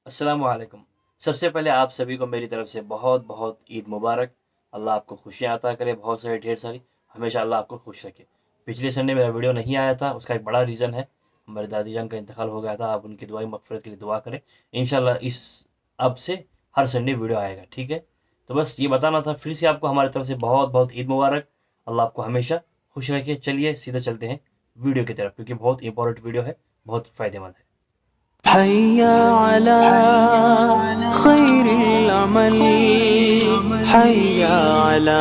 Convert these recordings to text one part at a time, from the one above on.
अस्सलामु अलैकुम। सबसे पहले आप सभी को मेरी तरफ से बहुत बहुत ईद मुबारक। अल्लाह आपको खुशियाँ अता करे, बहुत सारी ढेर सारी, हमेशा अल्लाह आपको खुश रखे। पिछले संडे मेरा वीडियो नहीं आया था, उसका एक बड़ा रीज़न है, हमारे दादी जान का इंतकाल हो गया था। आप उनकी दुआई मग़फ़िरत के लिए दुआ करें। इंशाल्लाह इस अब से हर संडे वीडियो आएगा, ठीक है? तो बस ये बताना था फिर से आपको हमारी तरफ से बहुत बहुत ईद मुबारक। अल्लाह आपको हमेशा खुश रखे। चलिए सीधा चलते हैं वीडियो की तरफ, क्योंकि बहुत इंपॉर्टेंट वीडियो है, बहुत फ़ायदेमंद है। हय्या अला खैरिल अमल, हय्या अला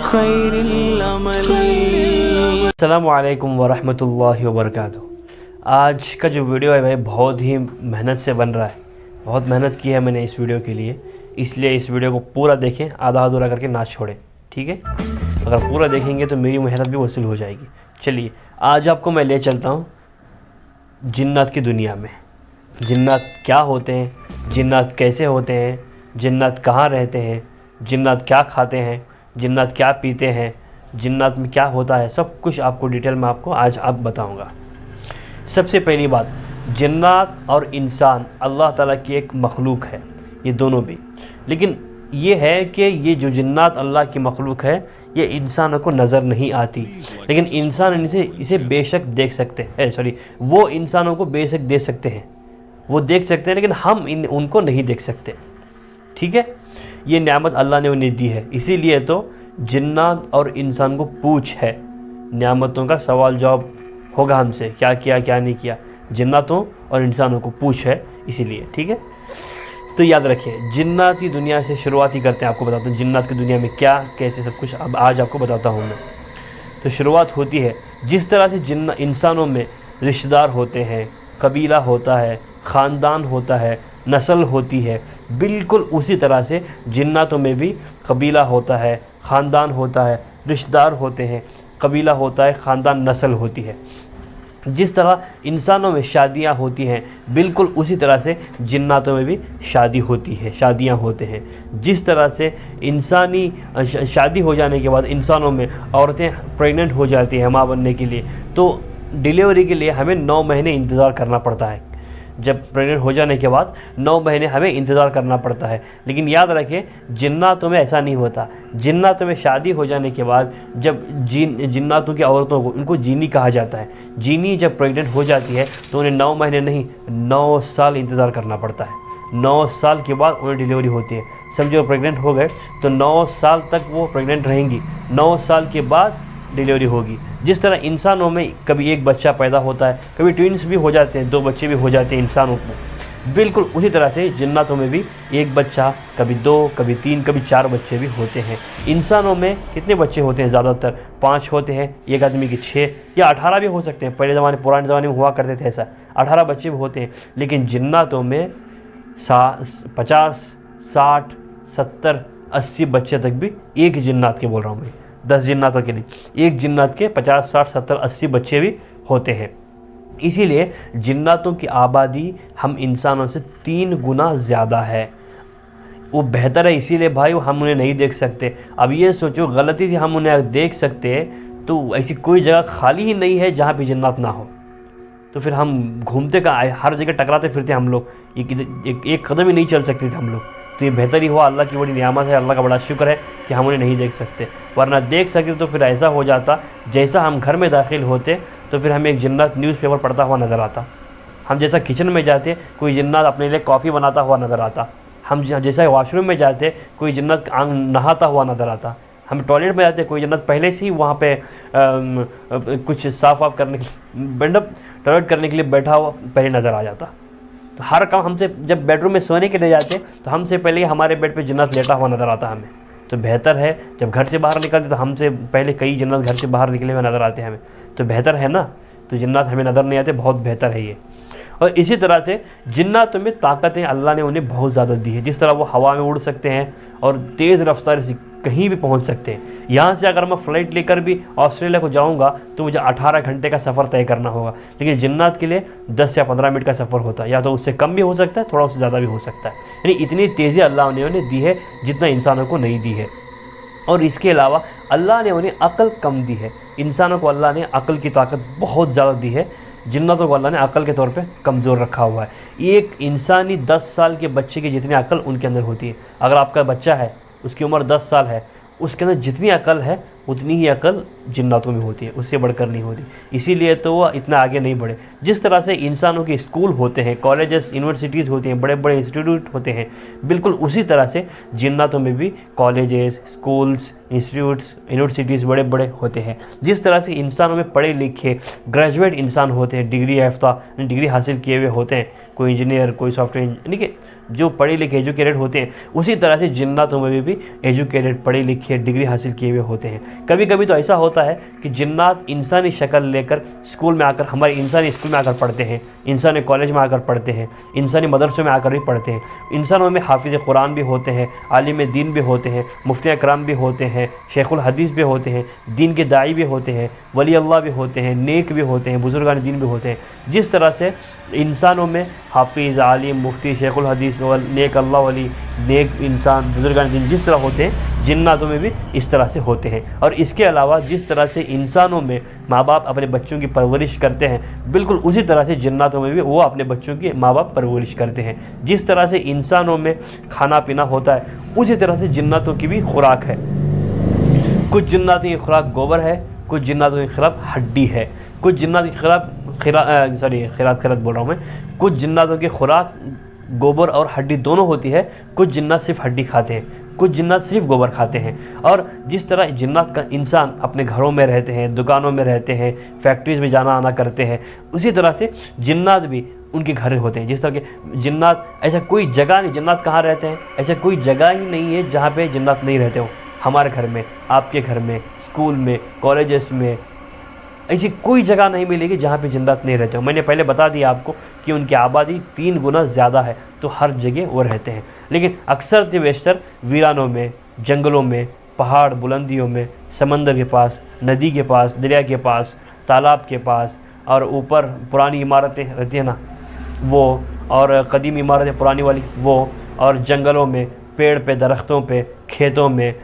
खैरिल अमल। अस्सलामुअलैकुम वरहमतुल्लाहि वबरकातुहू। आज का जो वीडियो है भाई बहुत ही मेहनत से बन रहा है, बहुत मेहनत की है मैंने इस वीडियो के लिए, इसलिए इस वीडियो को पूरा देखें, आधा अधूरा करके ना छोड़ें, ठीक है? अगर पूरा देखेंगे तो मेरी मेहनत भी वसूल हो जाएगी। चलिए आज आपको मैं ले चलता हूँ जिन्नात की दुनिया में। जिन्नात क्या होते हैं, जिन्नात कैसे होते हैं, जिन्नात कहाँ रहते हैं, जिन्नात क्या खाते हैं, जिन्नात क्या पीते हैं, जिन्नात में क्या होता है, सब कुछ आपको डिटेल में आपको आज बताऊंगा। सबसे पहली बात, जिन्नात और इंसान अल्लाह ताला की एक मखलूक है, ये दोनों भी। लेकिन ये है कि ये जो जिन्नात अल्लाह की मखलूक है ये इंसानों को नज़र नहीं आती, लेकिन इंसान इसे बेशक देख सकते हैं। वो इंसानों को बेशक देख सकते हैं, वो देख सकते हैं, लेकिन हम उनको नहीं देख सकते, ठीक है? ये नेमत अल्लाह ने उन्हें दी है, इसीलिए तो जिन्नात और इंसान को पूछ है, नेमतों का सवाल जवाब होगा हमसे, क्या किया क्या नहीं किया। जिन्नातों और इंसानों को पूछ है इसीलिए, ठीक है? तो याद रखिए, जिन्नाती दुनिया से शुरुआत ही करते हैं। आपको बताता हूँ जिन्नात की दुनिया में क्या कैसे सब कुछ अब आज आपको बताता हूँ मैं। तो शुरुआत होती है जिस तरह से इंसानों में रिश्तेदार होते हैं, कबीला होता है, ख़ानदान होता है, नस्ल होती है, बिल्कुल उसी तरह से जिन्नातों में भी कबीला होता है, ख़ानदान होता है, रिश्तेदार होते हैं, कबीला होता है, ख़ानदान, नस्ल होती है। जिस तरह इंसानों में शादियां होती हैं, बिल्कुल उसी तरह से जिन्नातों में भी शादी होती है, शादियां होते हैं। जिस तरह से इंसानी शादी हो जाने के बाद इंसानों में औरतें प्रेग्नेंट हो जाती हैं माँ बनने के लिए, तो डिलीवरी के लिए हमें 9 महीने इंतज़ार करना पड़ता है। जब प्रेग्नेंट हो जाने के बाद 9 महीने हमें इंतज़ार करना पड़ता है। लेकिन याद रखें, जिन्नातों में ऐसा नहीं होता। जिन्नातों में शादी हो जाने के बाद जब जिन्नातों की औरतों को, उनको जीनी कहा जाता है, जीनी जब प्रेग्नेंट हो जाती है तो उन्हें 9 महीने नहीं 9 साल इंतज़ार करना पड़ता है। 9 साल के बाद उन्हें डिलीवरी होती है। समझो प्रेग्नेंट हो गए तो 9 साल तक वो प्रेग्नेंट रहेंगी, 9 साल के बाद डिलीवरी होगी। जिस तरह इंसानों में कभी एक बच्चा पैदा होता है, कभी ट्विंस भी हो जाते हैं, 2 बच्चे भी हो जाते हैं इंसानों को, बिल्कुल उसी तरह से जिन्नातों में भी एक बच्चा, कभी 2, कभी 3, कभी 4 बच्चे भी होते हैं। इंसानों में कितने बच्चे होते हैं? ज़्यादातर 5 होते हैं, एक आदमी के 6 या 18 भी हो सकते हैं। पुराने ज़माने में हुआ करते थे ऐसा, 18 बच्चे भी होते हैं। लेकिन जिन्नातों में 50, 60, 70, 80 बच्चे तक भी, एक जिन्नात के बोल रहा हूँ मैं, 10 जिन्नातों के लिए, एक जिन्नात के 50, 60, 70, 80 बच्चे भी होते हैं। इसीलिए जिन्नातों की आबादी हम इंसानों से 3 गुना ज़्यादा है। वो बेहतर है इसीलिए भाई हम उन्हें नहीं देख सकते। अब ये सोचो, गलती से हम उन्हें देख सकते तो ऐसी कोई जगह खाली ही नहीं है जहाँ पे जिन्नात ना हो, तो फिर हम घूमते का हर जगह टकराते फिरते हम लोग, एक कदम ही नहीं चल सकते थे हम लोग। तो ये बेहतर ही हुआ, अल्लाह की बड़ी नियामत है, अल्लाह का बड़ा शुक्र है कि हम उन्हें नहीं देख सकते। वरना देख सकते तो फिर ऐसा हो जाता, जैसा हम घर में दाखिल होते तो फिर हमें एक जिन्नात न्यूज़पेपर पढ़ता हुआ नज़र आता, हम जैसा किचन में जाते कोई जिन्नात अपने लिए कॉफ़ी बनाता हुआ नज़र आता, हम जैसा वॉशरूम में जाते कोई जिन्नात नहाता हुआ नज़र आता, हम टॉयलेट में जाते कोई जिन्नात पहले से ही वहाँ पे कुछ साफ़ वाफ करने टॉयलेट करने के लिए बैठा हुआ पहले नज़र आ जाता। तो हर काम हमसे, जब बेडरूम में सोने के लिए जाते तो हमसे पहले हमारे बेड पे जिन्नात लेटा हुआ नज़र आता हमें। तो बेहतर है, जब घर से बाहर निकलते तो हमसे पहले कई जिन्नात घर से बाहर निकले हुए नज़र आते हैं हमें, तो बेहतर है ना। तो जिन्नात हमें नज़र नहीं आते, बहुत बेहतर है ये। और इसी तरह से जिन्नातों में ताकतें अल्लाह ने उन्हें बहुत ज़्यादा दी है। जिस तरह वो हवा में उड़ सकते हैं और तेज़ रफ्तार से कहीं भी पहुंच सकते हैं। यहाँ से अगर मैं फ़्लाइट लेकर भी ऑस्ट्रेलिया को जाऊँगा तो मुझे 18 घंटे का सफ़र तय करना होगा, लेकिन जिन्नात के लिए 10 या 15 मिनट का सफ़र होता है, या तो उससे कम भी हो सकता है, थोड़ा उससे ज़्यादा भी हो सकता है। यानी इतनी तेज़ी अल्लाह ने उन्हें दी है जितना इंसानों को नहीं दी है। और इसके अलावा अल्लाह ने उन्हें अक़ल कम दी है। इंसानों को अल्लाह ने अक़ल की ताकत बहुत ज़्यादा दी है, जिन्नातों को अल्लाह ने अक़ल के तौर पे कमज़ोर रखा हुआ है। एक इंसानी 10 साल के बच्चे की जितनी अक़ल उनके अंदर होती है। अगर आपका बच्चा है, उसकी उम्र 10 साल है, उसके अंदर जितनी अक़ल है उतनी ही अक़ल जिन्नातों में होती है, उससे बढ़कर नहीं होती। इसीलिए तो वो इतना आगे नहीं बढ़े। जिस तरह से इंसानों के स्कूल होते हैं, कॉलेजेस, यूनिवर्सिटीज़ होती हैं, बड़े बड़े इंस्टीट्यूट होते हैं, बिल्कुल उसी तरह से जिन्नातों में भी कॉलेजेस, स्कूल्स, इंस्टीट्यूट्स, यूनिवर्सिटीज़ बड़े बड़े होते हैं। जिस तरह से इंसानों में पढ़े लिखे ग्रेजुएट इंसान होते हैं, डिग्री याफ्ता, डिग्री हासिल किए हुए होते हैं, कोई इंजीनियर, कोई सॉफ्टवेयर, यानी कि जो पढ़े लिखे एजुकेटेड होते हैं, उसी तरह से जिन्नातों में भी एजुकेटेड, पढ़े लिखे, डिग्री हासिल किए हुए होते हैं। कभी कभी तो ऐसा होता है कि जिन्नात इंसानी शक्ल लेकर स्कूल में आकर, हमारे इंसानी स्कूल में आकर पढ़ते हैं, इंसानी कॉलेज में आकर पढ़ते हैं, इंसानी मदरसों में आकर भी पढ़ते हैं। इंसानों में हाफिज़ कुरान भी होते हैं, आलिम दीन भी होते हैं, मुफ्ती अकराम भी होते हैं, शेखुल हदीस भी होते हैं, दीन के दाई भी होते हैं, वली अल्लाह भी होते हैं, नेक भी होते हैं, बुजुर्गान दीन भी होते हैं। जिस तरह से इंसानों में हाफिज़, आलिम, मुफ्ती, शेखुल हदीस, नेक अल्लाह वली, नेक इंसान, बुजुर्गान दीन जिस तरह होते हैं, जिन्नातों में भी इस तरह से होते हैं। और इसके अलावा जिस तरह से इंसानों में माँ बाप अपने बच्चों की परवरिश करते हैं, बिल्कुल उसी तरह से जिन्नातों में भी वो अपने बच्चों की माँ बाप परवरिश करते हैं। जिस तरह से इंसानों में खाना पीना होता है, उसी तरह से जिन्नातों की भी खुराक है। कुछ जिन्नातों की खुराक गोबर है, कुछ जिन्नातों की खुराक हड्डी है, कुछ जिन्नात की खुराक खिरात बोल रहा हूँ मैं, कुछ जिन्नातों की खुराक गोबर और हड्डी दोनों होती है। कुछ जिन्नात सिर्फ हड्डी खाते हैं, कुछ जिन्नात सिर्फ गोबर खाते हैं। और जिस तरह जिन्नात का इंसान अपने घरों में रहते हैं, दुकानों में रहते हैं, फैक्ट्रीज़ में जाना आना करते हैं, उसी तरह से जिन्नात भी उनके घर होते हैं। जिस तरह के जिन्नात, ऐसा कोई जगह नहीं, जिन्नात कहाँ रहते हैं, ऐसा कोई जगह ही नहीं है जहाँ पे जिन्नात नहीं रहते हो। हमारे घर में, आपके घर में, स्कूल में, कॉलेजेस में, ऐसी कोई जगह नहीं मिलेगी जहाँ पे जिन्नात नहीं रहते हो। मैंने पहले बता दिया आपको कि उनकी आबादी 3 गुना ज़्यादा है, तो हर जगह वो रहते हैं। लेकिन अक्सर ते बेशतर वीरानों में, जंगलों में, पहाड़ बुलंदियों में, समंदर के पास, नदी के पास, दरिया के पास, तालाब के पास, और ऊपर पुरानी इमारतें रहती हैं ना वो, और कदीम इमारतें पुरानी वाली वो, और जंगलों में, पेड़ पे, दरख्तों पे, खेतों में,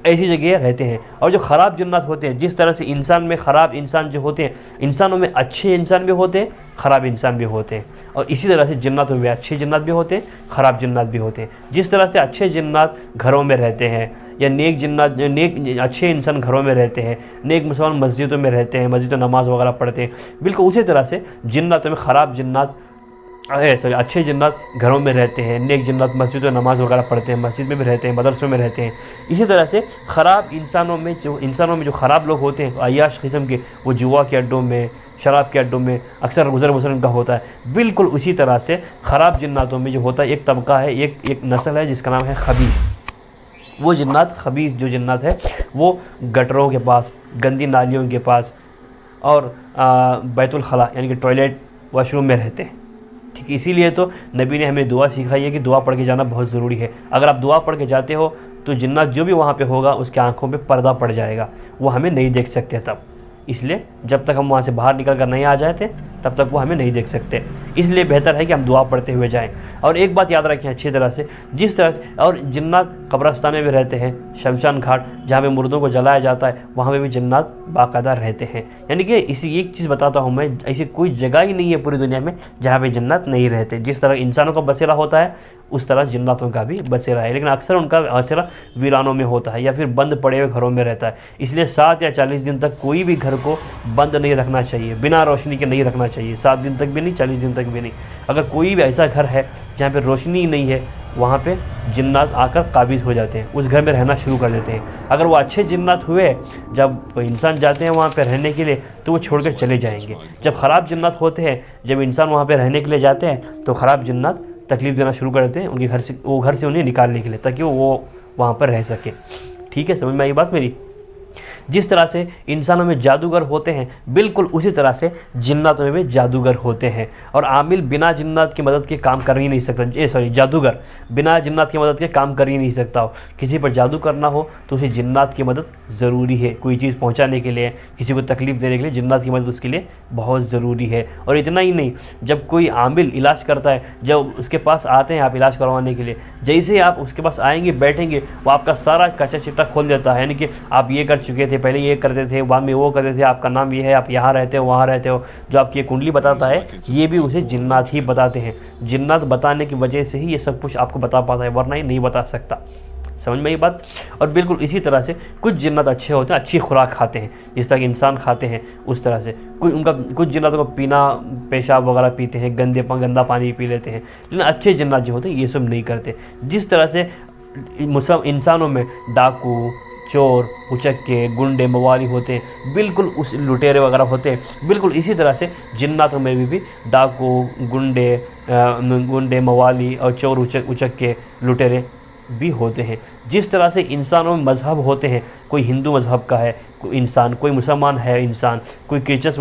ऐसी जगह रहते हैं। और जो ख़राब जिन्नात होते हैं, जिस तरह से इंसान में ख़राब इंसान जो होते हैं, इंसानों में अच्छे इंसान भी होते हैं, ख़राब इंसान भी होते हैं। और इसी तरह से जिन्नातों में अच्छे जिन्नात भी होते हैं, ख़राब जिन्नात भी होते हैं। जिस तरह से अच्छे जिन्नात घरों में रहते हैं, या नेक जिन्नात, नेक अच्छे इंसान घरों में रहते हैं, नेक मुसलमान मस्जिदों में रहते हैं, मस्जिदों नमाज़ वगैरह पढ़ते हैं, बिल्कुल उसी तरह से जिन्नातों में ख़राब जिन्नात, अच्छे जिन्नात घरों में रहते हैं, नेक जिन्नात मस्जिदों नमाज़ वगैरह पढ़ते हैं, मस्जिद में भी रहते हैं, मदरसों में रहते हैं। इसी तरह से ख़राब इंसानों में जो ख़राब लोग होते हैं, अय्याश किस्म के, वो जुआ के अड्डों में, शराब के अड्डों में अक्सर गुज़र बसर उनका होता है। बिल्कुल उसी तरह से ख़राब जिन्नातों में जो होता है, एक तबका है, एक नस्ल है जिसका नाम है खबीस। वो जिन्नात, खबीस जो जिन्नात है, वो गटरों के पास, गंदी नालियों के पास, और बैतुल खला यानी कि टॉयलेट, वॉशरूम में रहते हैं। ठीक, इसीलिए तो नबी ने हमें दुआ सिखाई है कि दुआ पढ़ के जाना बहुत ज़रूरी है। अगर आप दुआ पढ़ के जाते हो तो जिन्नात जो भी वहाँ पे होगा उसके आंखों पे पर्दा पड़ जाएगा, वो हमें नहीं देख सकते तब। इसलिए जब तक हम वहाँ से बाहर निकल कर नहीं आ जाते तब तक वो हमें नहीं देख सकते। इसलिए बेहतर है कि हम दुआ पढ़ते हुए जाएं। और एक बात याद रखें अच्छी तरह से, जिस तरह से, और जिन्नात कब्रस्तान में भी रहते हैं, शमशान घाट जहाँ पे मुर्दों को जलाया जाता है, वहाँ पे भी जिन्नात बाकायदा रहते हैं। यानी कि इसी एक चीज़ बताता हूँ मैं, ऐसी कोई जगह ही नहीं है पूरी दुनिया में जहाँ पे जिन्नात नहीं रहते। जिस तरह इंसानों का बसेरा होता है उस तरह जिन्नातों का भी बसेरा है, लेकिन अक्सर उनका बसेरा वीरानों में होता है या फिर बंद पड़े हुए घरों में रहता है। इसलिए 7 या 40 दिन तक कोई भी घर को बंद नहीं रखना चाहिए, बिना रोशनी के नहीं रखना चाहिए। 7 दिन तक भी नहीं, 40 दिन तक भी नहीं। अगर कोई भी ऐसा घर है जहाँ पे रोशनी नहीं है, वहाँ पे जिन्नात आकर काबिज़ हो जाते हैं, उस घर में रहना शुरू कर देते हैं। अगर वो अच्छे जिन्नात हुए, जब इंसान जाते हैं वहाँ पे रहने के लिए तो वो छोड़ कर चले जाएंगे। जब ख़राब जिन्नात होते हैं, जब इंसान वहाँ पे रहने के लिए जाते हैं तो ख़राब जिन्नात तकलीफ़ देना शुरू कर देते हैं उनके घर से, वो घर से उन्हें निकालने के लिए, ताकि वो वहाँ पर रह सके। ठीक है, समझ में आई बात मेरी? जिस तरह से इंसानों में जादूगर होते हैं, बिल्कुल उसी तरह से जिन्नातों में भी जादूगर होते हैं। और आमिल बिना जिन्नात की मदद के काम कर ही नहीं सकता, जादूगर बिना जिन्नात की मदद के काम कर ही नहीं सकता हो। किसी पर जादू करना हो तो उसे जिन्नात की मदद ज़रूरी है। कोई चीज़ पहुंचाने के लिए, किसी को तकलीफ़ देने के लिए जिन्नात की मदद उसके लिए बहुत ज़रूरी है। और इतना ही नहीं, जब कोई आमिल इलाज करता है, जब उसके पास आते हैं आप इलाज करवाने के लिए, जैसे ही आप उसके पास आएंगे, बैठेंगे, वो आपका सारा कच्चा चिट्टा खोल देता है। यानी कि आप ये कर चुके थे, थे, पहले ये करते थे, बाद में वो करते थे, आपका नाम ये है, आप यहाँ रहते हो, वहाँ रहते हो। जो आपकी कुंडली बताता है ये भी उसे जिन्नात ही बताते हैं। जिन्नात बताने की वजह से ही ये सब कुछ आपको बता पाता है, वरना ये नहीं बता सकता। समझ में ये बात। और बिल्कुल इसी तरह से कुछ जिन्नात अच्छे होते हैं, अच्छी खुराक खाते हैं, जिस तरह कि इंसान खाते हैं उस तरह से। कुछ जिन्नातों को पीना, पेशाब वगैरह पीते हैं, गंदा पानी पी लेते हैं, लेकिन अच्छे जिन्नात जो होते हैं ये सब नहीं करते। जिस तरह से इंसानों में डाकू, चोर, उचक्के, गुंडे, मवाली होते हैं, बिल्कुल उस लुटेरे वगैरह होते हैं, बिल्कुल इसी तरह से जिन्नातों में भी डाकू, गुंडे, मवाली और चोर, उचक्के, लुटेरे भी होते हैं। जिस तरह से इंसानों में मज़हब होते हैं, कोई हिंदू मज़हब का है कोई इंसान, कोई मुसलमान है इंसान, कोई क्रिश्चियस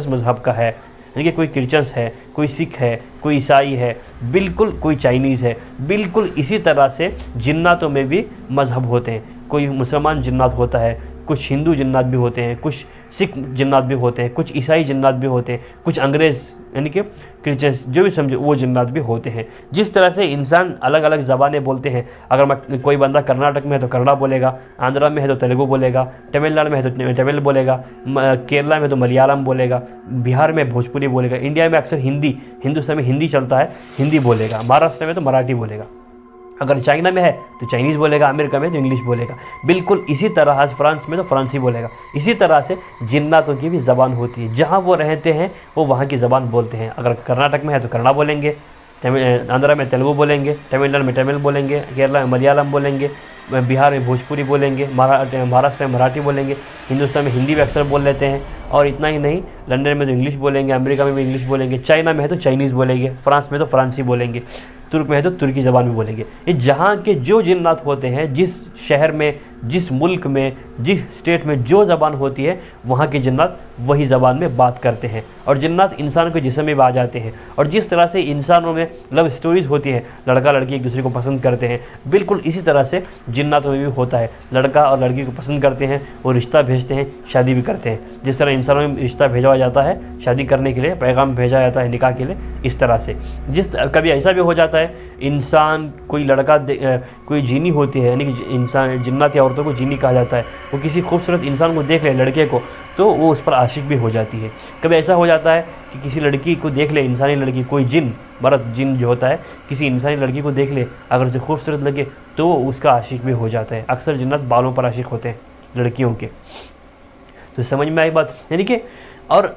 मज़हब का है, यानी कि कोई क्रिश्चियंस है, कोई सिख है, कोई ईसाई है, बिल्कुल कोई चाइनीज़ है, बिल्कुल इसी तरह से जिन्नातों में भी मज़हब होते हैं। कोई मुसलमान जिन्नात होता है, कुछ हिंदू जिन्नात भी होते हैं, कुछ सिख जिन्नात भी होते हैं, कुछ ईसाई जिन्नात भी होते हैं, कुछ अंग्रेज़ यानी कि क्रिश्चियंस जो भी समझो वो जिन्नात भी होते हैं। जिस तरह से इंसान अलग अलग ज़बानें बोलते हैं, अगर कोई बंदा कर्नाटक में है तो कन्नड़ा बोलेगा, आंध्रा में है तो तेलुगु बोलेगा, तमिलनाडु में है तो तमिल बोलेगा, केरला में तो मलयालम बोलेगा, बिहार में भोजपुरी बोलेगा, इंडिया में अक्सर हिंदुस्तान में हिंदी चलता है, हिंदी बोलेगा, महाराष्ट्र में तो मराठी बोलेगा, अगर चाइना में है तो चाइनीज़ बोलेगा, अमेरिका में तो इंग्लिश बोलेगा। बिल्कुल इसी तरह आज फ्रांस में तो फ्रांसी बोलेगा। इसी तरह से जिन्नातों की भी ज़बान होती है, जहाँ वो रहते हैं वो वहाँ की ज़बान बोलते हैं। अगर कर्नाटक में है तो कन्नड़ा बोलेंगे, आंध्रा में तेलुगु बोलेंगे, तमिलनाडु में तमिल बोलेंगे, केरला में मलयालम बोलेंगे, बिहार में भोजपुरी बोलेंगे, महाराष्ट्र में मराठी बोलेंगे, हिंदुस्तान में हिंदी भी अक्सर बोल लेते हैं। और इतना ही नहीं, लंदन में तो इंग्लिश बोलेंगे, अमेरिका में भी इंग्लिश बोलेंगे, चाइना में है तो चाइनीज़ बोलेंगे, फ्रांस में तो फ्रांसी बोलेंगे, तुर्क में है तो तुर्की ज़बान भी बोलेंगे। ये जहाँ के जो जिन्नात होते हैं, जिस शहर में, जिस मुल्क में, जिस स्टेट में जो ज़बान होती है, वहाँ के जिन्नात वही ज़बान में बात करते हैं। और जिन्नात इंसान के जिस्म में आ जाते हैं। और जिस तरह से इंसानों में लव स्टोरीज़ होती है, लड़का लड़की एक दूसरे को पसंद करते हैं, बिल्कुल इसी तरह से जिन्नातों में भी होता है। लड़का और लड़की को पसंद करते हैं, वो रिश्ता भेजते हैं, शादी भी करते हैं। जिस तरह इंसानों में रिश्ता भेजा जाता है शादी करने के लिए, पैगाम भेजा जाता है निकाह के लिए, इस तरह से कभी ऐसा भी हो जाता है, इंसान कोई लड़का कोई जीनी होती है, यानी कि इंसान जिन्नात या औरतों को जीनी कहा जाता है, वो किसी खूबसूरत इंसान को देख ले, लड़के को, तो वो उस पर आशिक भी हो जाती है। कभी ऐसा हो जाता है कि किसी लड़की को देख ले, इंसानी लड़की, कोई मर्द जिन जो होता है, किसी इंसानी लड़की को देख ले, अगर उसे खूबसूरत लगे तो वो उसका आशिक भी हो जाता है। अक्सर जिन्नात बालों पर आशिक होते हैं लड़कियों के। तो समझ में आई बात। यानी कि और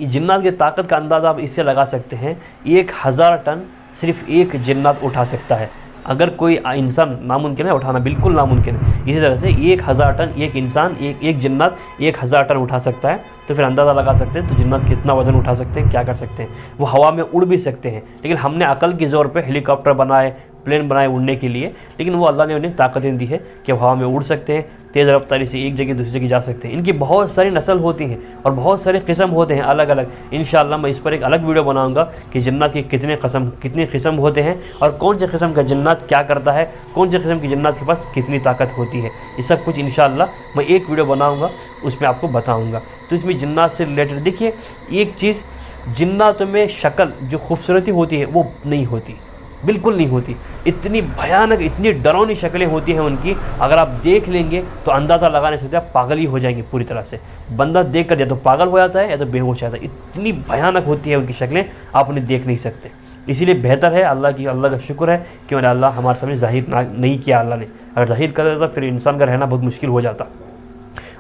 जिन्नात की ताकत का अंदाज़ा आप इससे लगा सकते हैं, 1000 टन सिर्फ एक जिन्नात उठा सकता है। अगर कोई इंसान, नामुमकिन है उठाना, बिल्कुल नामुमकिन है। इसी तरह से 1000 टन एक इंसान, एक जिन्नात 1000 टन उठा सकता है। तो फिर अंदाज़ा लगा सकते हैं तो जिन्नात कितना वज़न उठा सकते हैं, क्या कर सकते हैं। वो हवा में उड़ भी सकते हैं, लेकिन हमने अकल के ज़ोर पे हेलीकॉप्टर बनाए, प्लेन बनाए उड़ने के लिए, लेकिन वो अल्लाह ने उन्हें ताकतें दी है कि वो हवा में उड़ सकते हैं, तेज़ रफ्तारी से एक जगह दूसरी जगह जा सकते हैं। इनकी बहुत सारी नस्ल होती हैं और बहुत सारे किस्म होते हैं अलग अलग। इंशाअल्लाह मैं इस पर एक अलग वीडियो बनाऊंगा कि जिन्नात के कितने किस्म होते हैं और कौन से किस्म का जिन्नात क्या करता है, कौन से किस्म की जिन्नात के पास कितनी ताकत होती है। ये सब कुछ इंशाअल्लाह मैं एक वीडियो बनाऊँगा, उसमें आपको बताऊँगा। तो इसमें जिन्नात से रिलेटेड देखिए एक चीज़, जिन्नातों में शक्ल जो खूबसूरती होती है वो नहीं होती, बिल्कुल नहीं होती। इतनी भयानक, इतनी डरावनी शक्लें होती हैं उनकी, अगर आप देख लेंगे तो अंदाज़ा लगा नहीं सकते, आप पागल ही हो जाएंगे पूरी तरह से। बंदा देख कर या तो पागल हो जाता है या तो बेहोश हो जाता है। इतनी भयानक होती है उनकी शक्लें, आप उन्हें देख नहीं सकते। इसीलिए बेहतर है, अल्लाह का शुक्र है कि अल्लाह हमारे सामने ज़ाहिर नहीं किया अल्लाह ने। अगर ज़ाहिर कर देता फिर इंसान का रहना बहुत मुश्किल हो जाता।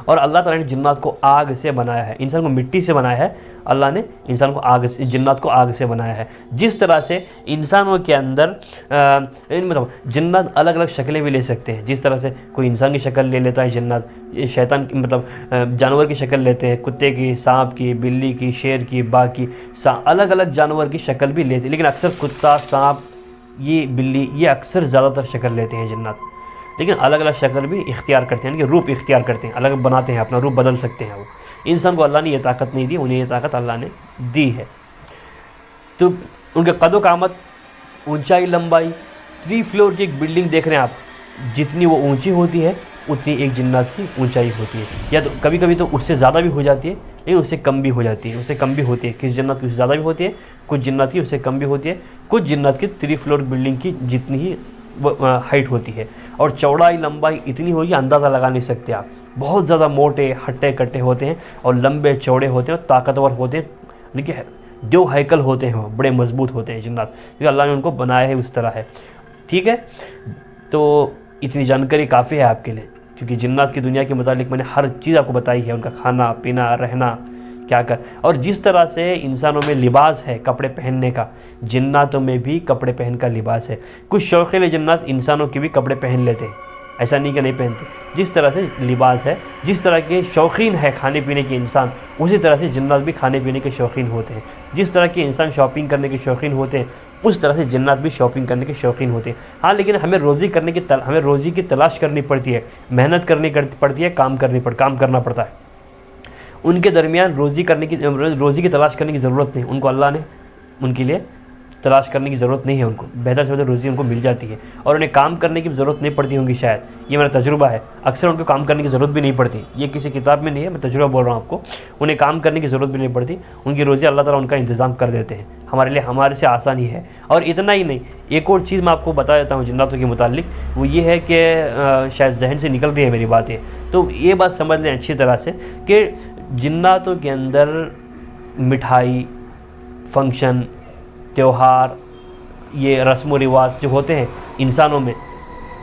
और अल्लाह ताला ने जिन्नात को आग से बनाया है, इंसान को मिट्टी से बनाया है, अल्लाह ने इंसान को आग से, जिन्नात को आग से बनाया है। जिस तरह से इंसानों के अंदर मतलब जिन्नात अलग अलग शक्लें भी ले सकते हैं। जिस तरह से कोई इंसान की शक्ल ले लेता है जिन्नात, शैतान की मतलब जानवर की शक्ल लेते हैं, कुत्ते की, सांप की, बिल्ली की, शेर की, बाघ की, अलग अलग जानवर की शक्ल भी लेते हैं। लेकिन अक्सर कुत्ता, सांप, ये बिल्ली, ये अक्सर ज़्यादातर शक्ल लेते हैं जिन्नात। लेकिन अलग अलग शक्ल भी इख्तियार करते हैं, कि रूप इख्तियार करते हैं, अलग बनाते हैं, अपना रूप बदल सकते हैं। वो इंसान को अल्लाह ने ये ताकत नहीं दी, उन्हें ये ताकत अल्लाह ने दी है। तो उनके कदो कामत, ऊंचाई, लंबाई, 3 फ्लोर की एक बिल्डिंग देख रहे हैं आप, जितनी वो ऊंची होती है उतनी एक जिन्नात की ऊंचाई होती है। या तो कभी कभी तो उससे ज़्यादा भी हो जाती है, लेकिन उससे कम भी हो जाती है, उससे कम भी होती है। किस जिन्नात की उससे ज़्यादा भी होती है, कुछ जिन्नात की उससे कम भी होती है, कुछ जिन्नात की 3 फ्लोर बिल्डिंग की जितनी ही हाइट होती है। और चौड़ाई, लंबाई इतनी होगी अंदाज़ा लगा नहीं सकते आप। बहुत ज़्यादा मोटे हट्टे कट्टे होते हैं और लंबे चौड़े होते हैं और ताकतवर होते हैं, यानी कि दो हैकल होते हैं, वो बड़े मजबूत होते हैं जिन्नात, क्योंकि अल्लाह ने उनको बनाया है उस तरह है। ठीक है, तो इतनी जानकारी काफ़ी है आपके लिए, क्योंकि जिन्नात की दुनिया के मुतालिक मैंने हर चीज़ आपको बताई है, उनका खाना पीना रहना क्या कर, और जिस तरह से इंसानों में लिबास है कपड़े पहनने का, जिन्नातों में भी कपड़े पहन का लिबास है। कुछ शौकीन जिन्नात इंसानों के भी कपड़े पहन लेते हैं, ऐसा नहीं कि नहीं पहनते। जिस तरह से लिबास है, जिस तरह के शौकीन है खाने पीने के इंसान, उसी तरह से जिन्नात भी खाने पीने के शौकीन होते हैं। जिस तरह के इंसान शॉपिंग करने के शौकीन होते हैं, उस तरह से जिन्नात भी शॉपिंग करने के शौकीन होते हैं। हाँ, लेकिन हमें हमें रोज़ी की तलाश करनी पड़ती है, मेहनत करनी पड़ती है, काम करना पड़ता है। उनके दरमियान रोज़ी की तलाश करने की ज़रूरत नहीं, उनको अल्लाह ने उनके लिए तलाश करने की ज़रूरत नहीं है, उनको बेहतर से बेहतर रोज़ी उनको मिल जाती है और उन्हें काम करने की ज़रूरत नहीं पड़ती होगी शायद, ये मेरा तजुर्बा है। अक्सर उनको काम करने की ज़रूरत भी नहीं पड़ती, ये किसी किताब में नहीं है, मैं तजुर्बा बोल रहा हूँ आपको। उन्हें काम करने की ज़रूरत भी नहीं पड़ती, उनकी रोज़ी अल्लाह ताला उनका इंतज़ाम कर देते हैं, हमारे से आसान ही है। और इतना ही नहीं, एक और चीज़ मैं आपको बता देता हूँ जिन्नातों के मुतालिक, वो ये है कि शायद जहन से निकल रही है मेरी बातें, तो ये बात समझ लें अच्छी तरह से कि जिन्नातों के अंदर मिठाई, फंक्शन, त्यौहार, ये रस्म व रिवाज जो होते हैं इंसानों में,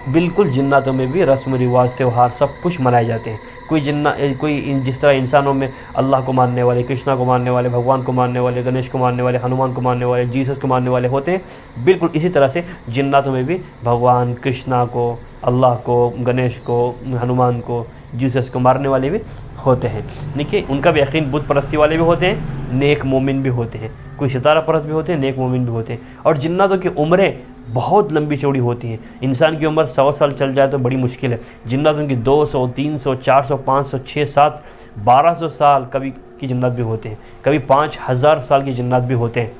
बिल्कुल जिन्नातों में भी रस्म रिवाज त्यौहार सब कुछ मनाए जाते हैं। जिस तरह इंसानों में अल्लाह को मानने वाले, कृष्णा को मानने वाले, भगवान को मानने वाले, गणेश को मानने वाले, हनुमान को मानने वाले, जीसस को मानने वाले होते हैं, बिल्कुल इसी तरह से जिन्नातों में भी भगवान कृष्णा को, अल्लाह को, गणेश को, हनुमान को, जीसस को मारने वाले भी होते हैं। देखिए, उनका भी यकीन बुत परस्ती वाले भी होते हैं, नेक मोमिन भी होते हैं, कोई सितारा परस्त भी होते हैं, नेक मोमिन भी होते हैं। और जिन्नातों की उम्रें बहुत लंबी चौड़ी होती हैं। इंसान की उम्र 100 साल चल जाए तो बड़ी मुश्किल है, जिन्नातों की 200, 300, 400, 500, 6, 7, 1200 साल कभी की जिन्नात भी होते हैं, कभी 5000 साल की जिन्नात भी होते हैं।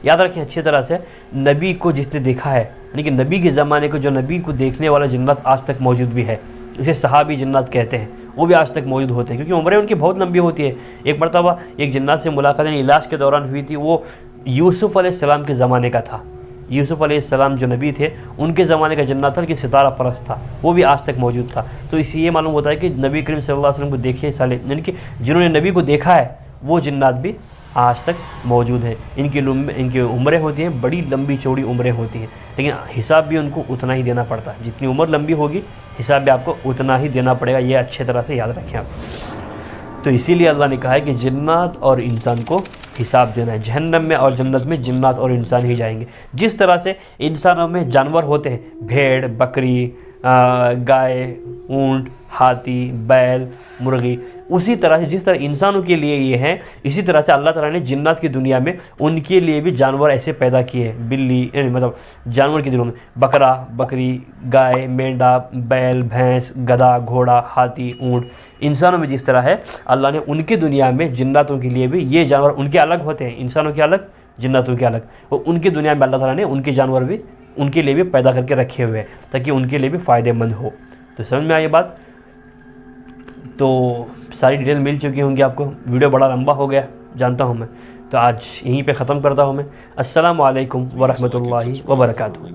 याद रखें अच्छी तरह से, नबी को जिसने देखा है, यानी कि नबी के ज़माने को जो नबी को देखने वाला जिन्नात आज तक मौजूद भी है, उसे सहाबी जिन्नात कहते हैं, वो भी आज तक मौजूद होते हैं, क्योंकि उम्रें उनकी बहुत लंबी होती है। एक मरतबा एक जिन्नात से मुलाकात इलाज के दौरान हुई थी, वो यूसुफ़ अलैहिस्सलाम के ज़माने का था। यूसुफ़ अलैहिस्सलाम जो नबी थे, उनके ज़माने का जिन्नात था, लेकिन सितारा परस्त था, वो भी आज तक मौजूद था। तो इससे ये मालूम होता है कि नबी करीम सल्लल्लाहु अलैहि वसल्लम को देखे साले, यानी कि जिन्होंने नबी को देखा है, वो जिन्नात भी आज तक मौजूद हैं। इनकी उम्रें होती हैं, बड़ी लंबी चौड़ी उम्रें होती हैं, लेकिन हिसाब भी उनको उतना ही देना पड़ता है। जितनी उम्र लंबी होगी, हिसाब भी आपको उतना ही देना पड़ेगा, ये अच्छे तरह से याद रखें आप। तो इसीलिए अल्लाह ने कहा है कि जिन्नात और इंसान को हिसाब देना है। जहन्नम में और जन्नत में जिन्नात और इंसान ही जाएंगे। जिस तरह से इंसानों में जानवर होते हैं, भेड़, बकरी, गाय, ऊंट, हाथी, बैल, मुर्गी, उसी तरह से जिस तरह इंसानों के लिए ये हैं, इसी तरह से अल्लाह ताला ने जिन्नात की दुनिया में उनके लिए भी जानवर ऐसे पैदा किए। बिल्ली, मतलब जानवर की दुनिया में बकरा, बकरी, गाय, मेंढा, बैल, भैंस, गधा, घोड़ा, हाथी, ऊंट, इंसानों में जिस तरह है, अल्लाह ने उनकी दुनिया में जिन्नातों के लिए भी ये जानवर, उनके अलग होते हैं, इंसानों के अलग, जिन्नातों के अलग, और उनकी दुनिया में अल्लाह ताला ने उनके जानवर भी उनके लिए भी पैदा करके रखे हुए हैं, ताकि उनके लिए भी फ़ायदेमंद हो। तो समझ में आई ये बात? तो सारी डिटेल मिल चुकी होंगी आपको। वीडियो बड़ा लंबा हो गया जानता हूँ मैं, तो आज यहीं पे ख़त्म करता हूँ मैं। अस्सलामु अलैकुम वरहमतुल्लाहि वबरकातुहू।